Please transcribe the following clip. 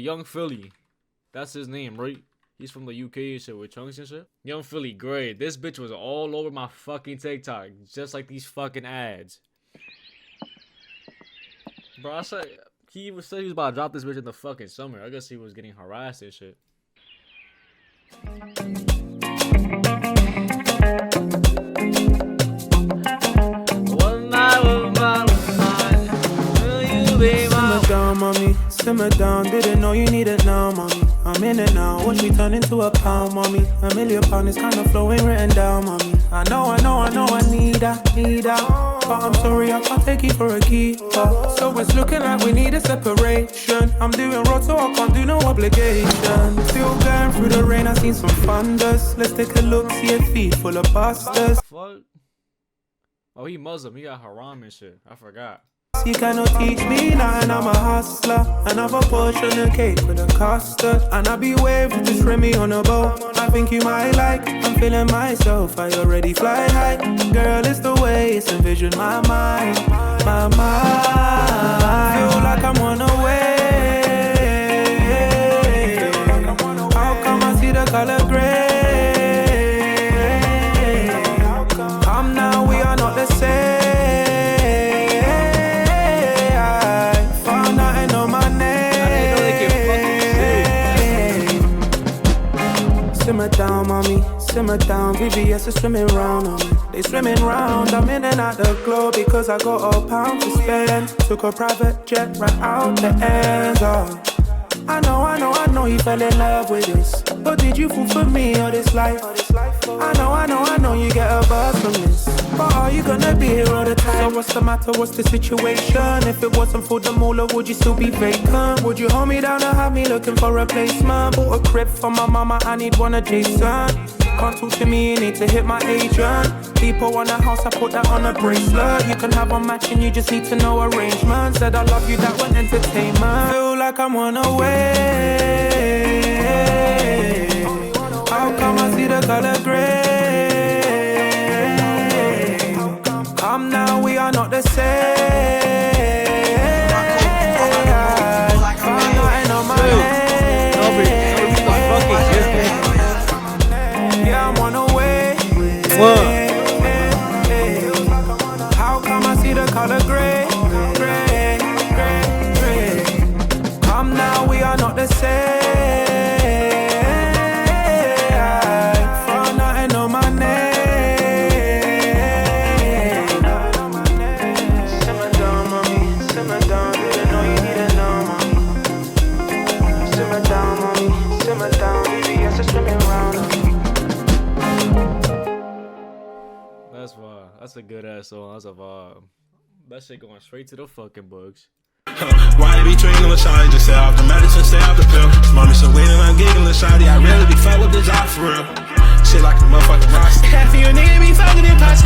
Young Philly. That's his name, right? He's from the UK and shit with chunks and shit. Young Philly, great. This bitch was all over my fucking TikTok. Just like these fucking ads. Bro, I said he said he was about to drop this bitch in the fucking summer. I guess he was getting harassed and shit. Simmer down, didn't know you needed now, mommy. I'm in it now, watch me turn into a pound, mommy. £1,000,000 is kind of flowing written down, mommy. I know, I need that. But I'm sorry, I can't take you for a keeper. So it's looking like we need a separation. I'm doing road, so I can't do no obligation. Still going through the rain, I seen some thunders. Let's take a look, see a feet full of busters. Fuck. Oh, he Muslim, he got haram and shit. I forgot. You cannot teach me nothing, I'm a hustler. Another portion of cake with a custard. And I be waving to trim me on a boat. I think you might like, I'm feeling myself. I already fly high. Girl, it's the way it's envisioned my mind. My mind. Feel like I'm on a wave. How come I see the color gray? Come now, we are not the same. Simmer down, mommy, simmer down. VVS is swimming round on me. They swimming round, I'm in and out the globe because I got a pound to spend. Took a private jet right out the ends. Oh. I know you fell in love with this. But did you fall for me or this life? I know you get a buzz from this. But are you gonna be here all the time? So what's the matter, what's the situation? If it wasn't for the moolah, would you still be vacant? Would you hold me down or have me looking for a replacement? Bought a crib for my mama, I need one adjacent. Can't talk to me, you need to hit my agent. People want a house, I put that on a bracelet. You can have a match and you just need to know arrangements. Said I love you, that one entertainment. Feel like I'm on a wave. How come I see the color gray? Come now, we are not the same. Yeah, I'm on a wave. How come I see the color gray? Come now, we are not the same. That's vibe. That's a good ass song. That's a vibe. That shit going straight to the fucking bugs. Why they be treating with shawty? Just stay off the medicine, stay off the pill. Mommy so weird and I'm giggling shawty. I really be fuck with the job for real. Shit like a motherfucking rock. Half of your nigga be fucking in pots.